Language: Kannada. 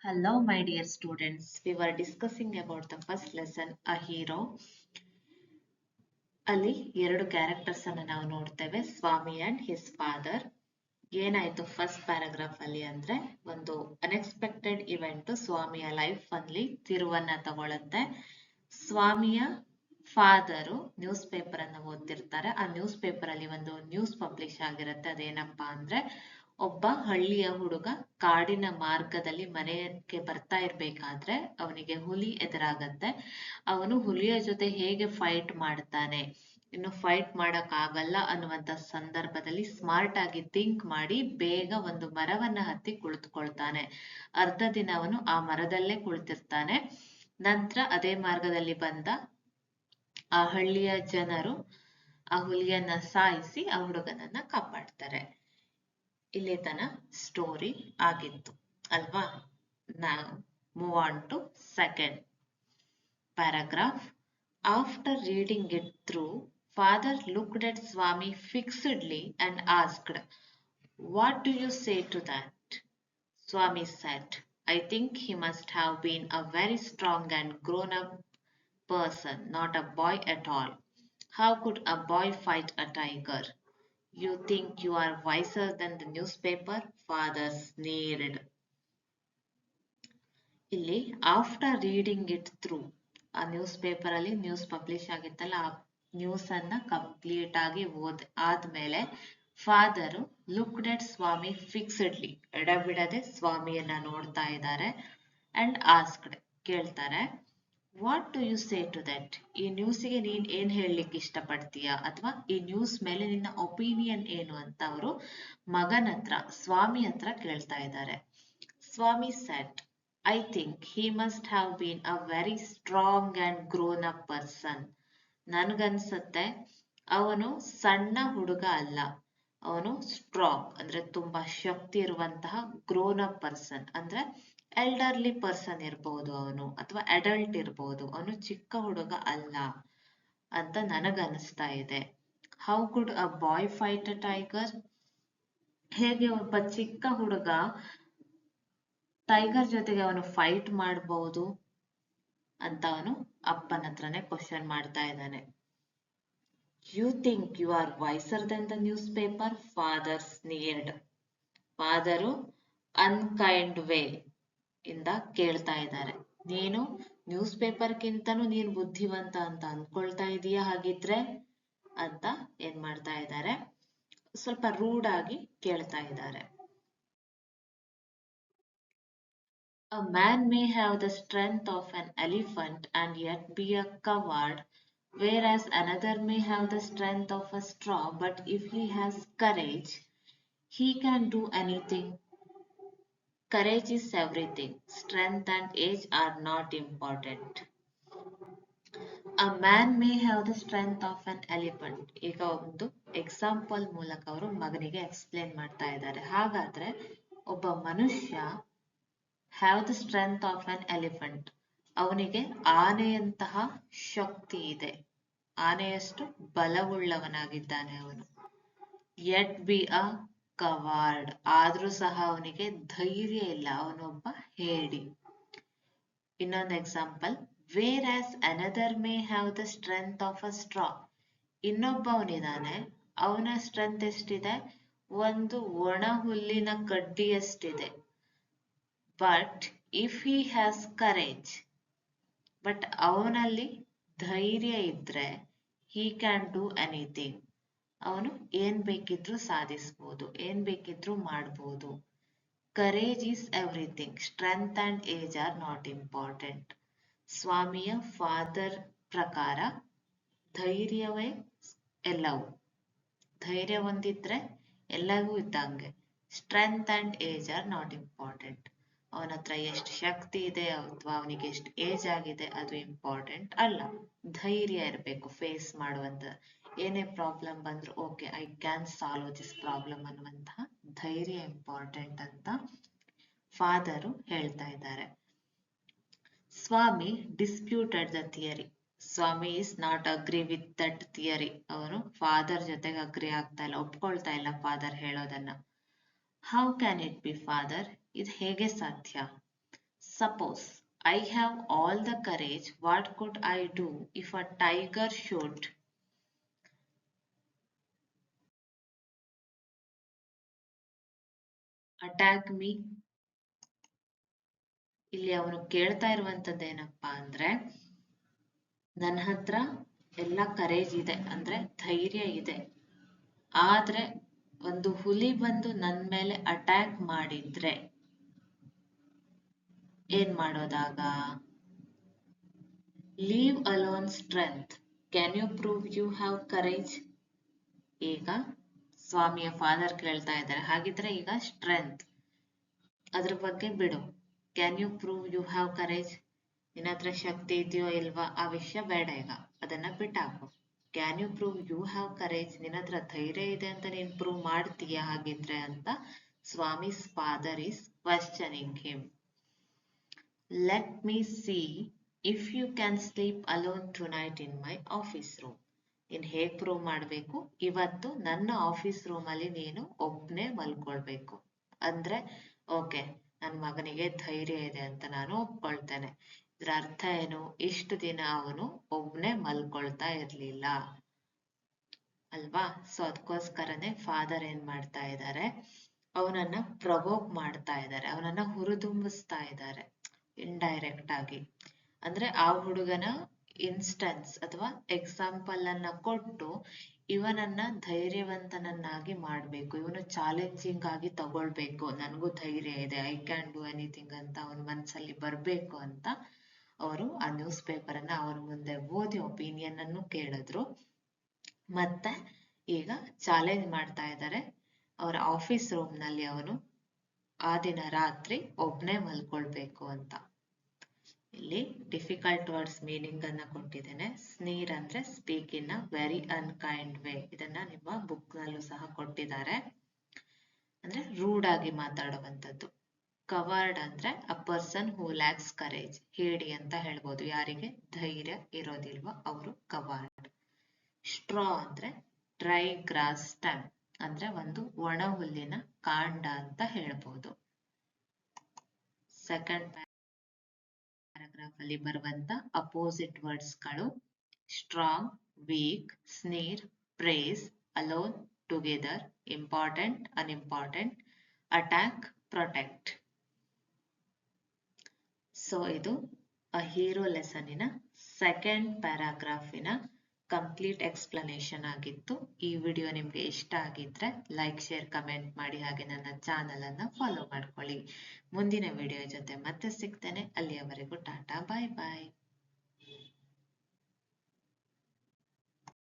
Hello, my dear students. We were discussing about the first lesson, a hero. ಅಲ್ಲಿ ಎರಡು ಕ್ಯಾರೆಕ್ಟರ್ಸ್ ಅನ್ನ ನಾವು ನೋಡ್ತೇವೆ, ಸ್ವಾಮಿ ಅಂಡ್ ಹಿಸ್ ಫಾದರ್. ಏನಾಯ್ತು ಫಸ್ಟ್ ಪ್ಯಾರಾಗ್ರಾಫ್ ಅಲ್ಲಿ ಅಂದ್ರೆ, ಒಂದು ಅನ್ಎಕ್ಸ್ಪೆಕ್ಟೆಡ್ ಇವೆಂಟ್ ಸ್ವಾಮಿಯ ಲೈಫ್ ಅಲ್ಲಿ ತಿರುವನ್ನ ತಗೊಳುತ್ತೆ. ಸ್ವಾಮಿಯ ಫಾದರು ನ್ಯೂಸ್ ಪೇಪರ್ ಅನ್ನ ಓದ್ತಿರ್ತಾರೆ. ಆ ನ್ಯೂಸ್ ಪೇಪರ್ ಅಲ್ಲಿ ಒಂದು ನ್ಯೂಸ್ ಪಬ್ಲಿಷ್ ಆಗಿರುತ್ತೆ. ಅದೇನಪ್ಪಾ ಅಂದ್ರೆ, ಒಬ್ಬ ಹಳ್ಳಿಯ ಹುಡುಗ ಕಾಡಿನ ಮಾರ್ಗದಲ್ಲಿ ಮನೆಗೆ ಬರ್ತಾ ಇರ್ಬೇಕಾದ್ರೆ ಅವನಿಗೆ ಹುಲಿ ಎದುರಾಗತ್ತೆ. ಅವನು ಹುಲಿಯ ಜೊತೆ ಹೇಗೆ ಫೈಟ್ ಮಾಡ್ತಾನೆ, ಇನ್ನು ಫೈಟ್ ಮಾಡಕ್ ಆಗಲ್ಲ ಅನ್ನುವಂತ ಸಂದರ್ಭದಲ್ಲಿ ಸ್ಮಾರ್ಟ್ ಆಗಿ ಥಿಂಕ್ ಮಾಡಿ ಬೇಗ ಒಂದು ಮರವನ್ನ ಹತ್ತಿ ಕುಳಿತುಕೊಳ್ತಾನೆ. ಅರ್ಧ ದಿನ ಅವನು ಆ ಮರದಲ್ಲೇ ಕುಳಿತಿರ್ತಾನೆ. ನಂತರ ಅದೇ ಮಾರ್ಗದಲ್ಲಿ ಬಂದ ಆ ಹಳ್ಳಿಯ ಜನರು ಆ ಹುಲಿಯನ್ನ ಸಾಯಿಸಿ ಆ ಹುಡುಗನನ್ನ ಕಾಪಾಡ್ತಾರೆ. ಇಲ್ಲಿ ತನ ಸ್ಟೋರಿ ಆಗಿತ್ತು ಅಲ್ವಾ. ನಾವು move on to second paragraph. After reading it through, father looked at Swami fixedly and asked, "What do you say to that?" Swami said, "I think he must have been a very strong and grown-up person, not a boy at all. How could a boy fight a tiger? You think you are wiser than the newspaper?" Father sneered. ಇಲ್ಲಿ ಆಫ್ಟರ್ ರೀಡಿಂಗ್ ಇಟ್ ಥ್ರೂ, ಆ ನ್ಯೂಸ್ ಪೇಪರ್ ಅಲ್ಲಿ ನ್ಯೂಸ್ ಪಬ್ಲಿಷ್ ಆಗಿತ್ತಲ್ಲ, ಆ ನ್ಯೂಸ್ ಅನ್ನ ಕಂಪ್ಲೀಟ್ ಆಗಿ ಆದ್ಮೇಲೆ ಫಾದರು ಲುಕ್ಡ್ ಎಟ್ ಸ್ವಾಮಿ ಫಿಕ್ಸ್ಡ್ಲಿ, ಎಡಬಿಡದೆ ಸ್ವಾಮಿಯನ್ನ ನೋಡ್ತಾ ಇದ್ದಾರೆ. ಅಂಡ್ ಆಸ್ಕ್ಡ್, ಕೇಳ್ತಾರೆ, what do you say to that? ಈ ನ್ಯೂಸಿಗೆ ನೀನ್ ಏನ್ ಹೇಳಲಿಕ್ಕೆ ಇಷ್ಟಪಡ್ತೀಯಾ, ಅಥವಾ ಈ ನ್ಯೂಸ್ ಮೇಲೆ ನಿನ್ನ ಒಪಿನಿಯನ್ ಏನು ಅಂತ ಅವರು ಮಗನ ಹತ್ರ, ಸ್ವಾಮಿ ಹತ್ರ ಕೇಳ್ತಾ ಇದ್ದಾರೆ. ಸ್ವಾಮಿ set, I think he must have been a very strong and grown up person. ನನ್ಗನ್ಸತ್ತೆ ಅವನು ಸಣ್ಣ ಹುಡುಗ ಅಲ್ಲ, ಅವನು ಸ್ಟ್ರಾಂಗ್ ಅಂದ್ರೆ ತುಂಬಾ ಶಕ್ತಿ ಇರುವಂತಹ ಗ್ರೋನ್ ಅಪ್ ಪರ್ಸನ್, ಅಂದ್ರೆ ಎಲ್ಡರ್ಲಿ ಪರ್ಸನ್ ಇರ್ಬೋದು ಅವನು, ಅಥವಾ ಅಡಲ್ಟ್ ಇರ್ಬೋದು, ಅವನು ಚಿಕ್ಕ ಹುಡುಗ ಅಲ್ಲ ಅಂತ ನನಗನ್ನಿಸ್ತಾ ಇದೆ. How could a boy fight a tiger? ಹೇಗೆ ಒಬ್ಬ ಚಿಕ್ಕ ಹುಡುಗ ಟೈಗರ್ ಜೊತೆಗೆ ಅವನು ಫೈಟ್ ಮಾಡಬಹುದು ಅಂತ ಅವನು ಅಪ್ಪನ ಹತ್ರನೇ ಕ್ವಶನ್ ಮಾಡ್ತಾ ಇದ್ದಾನೆ. You think you are wiser then the newspaper? Father sneered. Father unkind way ಇಂದ ಕೇಳ್ತಾ ಇದ್ದಾರೆ, ನೀನು ನ್ಯೂಸ್ ಪೇಪರ್ಗಿಂತನೂ ನೀನು ಬುದ್ಧಿವಂತ ಅಂತ ಅನ್ಕೊಳ್ತಾ ಇದೀಯಾ ಹಾಗಿದ್ರೆ ಅಂತ ಏನ್ ಮಾಡ್ತಾ ಇದ್ದಾರೆ, ಸ್ವಲ್ಪ ರೂಡ್ ಆಗಿ ಕೇಳ್ತಾ ಇದ್ದಾರೆ. A man may have the strength of an elephant and yet be a coward, whereas another may have the strength of a straw, but if he has courage, he can do anything. Courage is everything. Strength and age are not important. A man may have the strength of an elephant. ಈಗ ಒಂದು ಎಕ್ಸಾಂಪಲ್ ಮೂಲಕ ಅವರು ಮಗನಿಗೆ ಎಕ್ಸ್ಪ್ಲೇನ್ ಮಾಡ್ತಾ ಇದ್ದಾರೆ. ಹಾಗಾದ್ರೆ ಒಬ್ಬ ಮನುಷ್ಯ have the strength of an elephant, ಅವನಿಗೆ ಆನೆಯಂತಹ ಶಕ್ತಿ ಇದೆ, ಆನೆಯಷ್ಟು ಬಲವುಳ್ಳವನಾಗಿದ್ದಾನೆ ಅವನು. ಯಟ್ ಬಿ ಅ ಕವಾರ್ಡ್, ಆದ್ರೂ ಸಹ ಅವನಿಗೆ ಧೈರ್ಯ ಇಲ್ಲ, ಅವನೊಬ್ಬ ಹೇಡಿ. ಇನ್ನೊಂದು example, whereas another may have the strength of a straw, ಇನ್ನೊಬ್ಬವನಿದಾನೆ, ಅವನ ಸ್ಟ್ರೆಂತ್ ಎಷ್ಟಿದೆ, ಒಂದು ಒಣ ಹುಲ್ಲಿನ ಕಡ್ಡಿಯಷ್ಟಿದೆ. But if he has courage, but ಅವನಲ್ಲಿ ಧೈರ್ಯ ಇದ್ರೆ, ಹಿ ಕ್ಯಾನ್ ಡೂ ಎನಿಥಿಂಗ್, ಅವನು ಏನ್ ಬೇಕಿದ್ರೂ ಸಾಧಿಸ್ಬೋದು, ಏನ್ ಬೇಕಿದ್ರೂ ಮಾಡ್ಬೋದು. Courage is everything, strength and age are not important. ಸ್ವಾಮಿಯ ಫಾದರ್ ಪ್ರಕಾರ ಧೈರ್ಯವೇ ಎಲ್ಲವೂ, ಧೈರ್ಯ ಹೊಂದಿದ್ರೆ ಎಲ್ಲವೂ ಇದ್ದಂಗೆ. Strength and age are not important, ಅವನ ಹತ್ರ ಎಷ್ಟು ಶಕ್ತಿ ಇದೆ ಅಥವಾ ಅವನಿಗೆ ಎಷ್ಟು ಏಜ್ ಆಗಿದೆ ಅದು ಇಂಪಾರ್ಟೆಂಟ್ ಅಲ್ಲ. ಧೈರ್ಯ ಇರಬೇಕು ಫೇಸ್ ಮಾಡುವಂತ, ಏನೇ ಪ್ರಾಬ್ಲಮ್ ಬಂದ್ರು okay I can solve this problem ಅನ್ನುವಂತಹ ಧೈರ್ಯ ಇಂಪಾರ್ಟೆಂಟ್ ಅಂತ ಫಾದರು ಹೇಳ್ತಾ ಇದ್ದಾರೆ. Swami disputed the theory. Swami is not agree with that theory. ಅವನು ಫಾದರ್ ಜೊತೆಗೆ ಅಗ್ರಿ ಆಗ್ತಾ ಇಲ್ಲ, ಒಪ್ಕೊಳ್ತಾ ಇಲ್ಲ ಫಾದರ್ ಹೇಳೋದನ್ನ. How can it be father? ಇದು ಹೇಗೆ ಸಾಧ್ಯ? Suppose I have all the courage, what could I do if a tiger should attack me? ಇಲ್ಲಿ ಅವನು ಕೇಳ್ತಾ ಇರುವಂತದ್ದೇನಪ್ಪಾ ಅಂದ್ರೆ ನನ್ನ ಹತ್ರ ಎಲ್ಲ ಕರೇಜ್ ಇದೆ ಅಂದ್ರೆ ಧೈರ್ಯ ಇದೆ, ಆದ್ರೆ ಒಂದು ಹುಲಿ ಬಂದು ನನ್ ಮೇಲೆ ಅಟ್ಯಾಕ್ ಮಾಡಿದ್ರೆ ಏನ್ ಮಾಡೋದಾಗ? Leave alone strength, can you prove you have courage? ಈಗ ಸ್ವಾಮಿಯ ಫಾದರ್ ಕೇಳ್ತಾ ಇದ್ದಾರೆ, ಹಾಗಿದ್ರೆ ಈಗ ಸ್ಟ್ರೆಂತ್ ಅದ್ರ ಬಗ್ಗೆ ಬಿಡು, can you prove you have courage? ನಿನ್ನ ಹತ್ರ ಶಕ್ತಿ ಇದೆಯೋ ಇಲ್ವಾ ಆ ವಿಷಯ ಬೇಡ, ಈಗ ಅದನ್ನ ಬಿಟ್ಟಾಕು. Can you prove you have courage? ನಿನ್ನ ಹತ್ರ ಧೈರ್ಯ ಇದೆ ಅಂತ ನೀನ್ ಪ್ರೂವ್ ಮಾಡ್ತೀಯಾ ಹಾಗಿದ್ರೆ ಅಂತ ಸ್ವಾಮಿ's father is questioning him. Let me see if you can sleep alone tonight in my office room. ನೀನ್ ಹೇಗ್ ಪ್ರೂವ್ ಮಾಡ್ಬೇಕು? ಇವತ್ತು ನನ್ನ ಆಫೀಸ್ ರೂಮ್ ಅಲ್ಲಿ ನೀನು ಒಬ್ನೇ ಮಲ್ಕೊಳ್ಬೇಕು ಅಂದ್ರೆ ಓಕೆ, ನನ್ನ ಮಗನಿಗೆ ಧೈರ್ಯ ಇದೆ ಅಂತ ನಾನು ಒಪ್ಕೊಳ್ತೇನೆ. ಇದ್ರ ಅರ್ಥ ಏನು? ಇಷ್ಟು ದಿನ ಅವನು ಒಬ್ನೇ ಮಲ್ಕೊಳ್ತಾ ಇರ್ಲಿಲ್ಲ ಅಲ್ವಾ? ಸೊ ಅದಕ್ಕೋಸ್ಕರನೇ ಫಾದರ್ ಏನ್ ಮಾಡ್ತಾ ಇದ್ದಾರೆ, ಅವನನ್ನ ಪ್ರವೋಕ್ ಮಾಡ್ತಾ ಇದ್ದಾರೆ, ಅವನನ್ನ ಹುರಿದುಂಬಿಸ್ತಾ ಇದ್ದಾರೆ ಇಂಡೈರೆಕ್ಟ್ ಆಗಿ. ಅಂದ್ರೆ ಆ ಹುಡುಗನ ಇನ್ಸ್ಟೆನ್ಸ್ ಅಥವಾ ಎಕ್ಸಾಂಪಲ್ ಅನ್ನ ಕೊಟ್ಟು ಇವನನ್ನ ಧೈರ್ಯವಂತನನ್ನಾಗಿ ಮಾಡ್ಬೇಕು, ಇವನು ಚಾಲೆಂಜಿಂಗ್ ಆಗಿ ತಗೊಳ್ಬೇಕು, ನನಗೂ ಧೈರ್ಯ ಇದೆ, ಐ ಕ್ಯಾನ್ ಡೂ ಎನಿಥಿಂಗ್ ಅಂತ ಅವನ ಮನ್ಸಲ್ಲಿ ಬರ್ಬೇಕು ಅಂತ ಅವರು ಆ ನ್ಯೂಸ್ ಪೇಪರ್ ಅನ್ನ ಅವನ ಮುಂದೆ ಓದಿ ಒಪಿನಿಯನ್ ಅನ್ನು ಕೇಳಿದ್ರು. ಮತ್ತೆ ಈಗ ಚಾಲೆಂಜ್ ಮಾಡ್ತಾ ಇದ್ದಾರೆ, ಅವರ ಆಫೀಸ್ ರೂಮ್ ನಲ್ಲಿ ಅವನು ಆ ದಿನ ರಾತ್ರಿ ಒಬ್ನೇ ಮಲ್ಕೊಳ್ಬೇಕು ಅಂತ. ಇಲ್ಲಿ ಡಿಫಿಕಲ್ಟ್ ವರ್ಡ್ಸ್ ಮೀನಿಂಗ್ ಅನ್ನ ಕೊಟ್ಟಿದ್ದೇನೆ. ಸ್ನೀರ್ ಅಂದ್ರೆ speak in a very unkind way, ಇದನ್ನ ನಿಮ್ಮ ಬುಕ್ ನಲ್ಲೂ ಸಹ ಕೊಟ್ಟಿದ್ದಾರೆ, ಅಂದ್ರೆ ರೂಡ್ ಆಗಿ ಮಾತಾಡುವಂಥದ್ದು. ಕವರ್ಡ್ ಅಂದ್ರೆ a person who lakhs courage, ಹೇಳಿ ಅಂತ ಹೇಳ್ಬೋದು, ಯಾರಿಗೆ ಧೈರ್ಯ ಇರೋದಿಲ್ವೋ ಅವರು ಕವರ್ಡ್. ಸ್ಟ್ರಾ ಅಂದ್ರೆ ಡ್ರೈ ಗ್ರಾಸ್ ಸ್ಟೆಮ್, ಅಂದ್ರೆ ಒಂದು ಒಣ ಹುಲ್ಲಿನ ಕಾಂಡ ಅಂತ ಹೇಳ್ಬೋದು. ಸೆಕೆಂಡ್ ಪ್ಯಾರಾಗ್ರಾಫ್ ಅಲ್ಲಿ ಬರುವಂತ ಅಪೋಸಿಟ್ ವರ್ಡ್ಸ್ ಗಳು strong, weak, sneer, praise, alone, together, important, unimportant, attack, protect. So ಇದು ಅ ಹೀರೋ ಲೆಸನ್ನಿನ ಸೆಕೆಂಡ್ ಪ್ಯಾರಾಗ್ರಾಫಿನ ಕಂಪ್ಲೀಟ್ ಎಕ್ಸ್ಪ್ಲನೇಷನ್ ಆಗಿತ್ತು. ಈ ವಿಡಿಯೋ ನಿಮ್ಗೆ ಇಷ್ಟ ಆಗಿದ್ರೆ ಲೈಕ್, ಶೇರ್, ಕಮೆಂಟ್ ಮಾಡಿ, ಹಾಗೆ ನನ್ನ ಚಾನಲ್ ಅನ್ನ ಫಾಲೋ ಮಾಡ್ಕೊಳ್ಳಿ. ಮುಂದಿನ ವಿಡಿಯೋ ಜೊತೆ ಮತ್ತೆ ಸಿಗ್ತೇನೆ, ಅಲ್ಲಿಯವರೆಗೂ ಟಾಟಾ, ಬಾಯ್ ಬಾಯ್.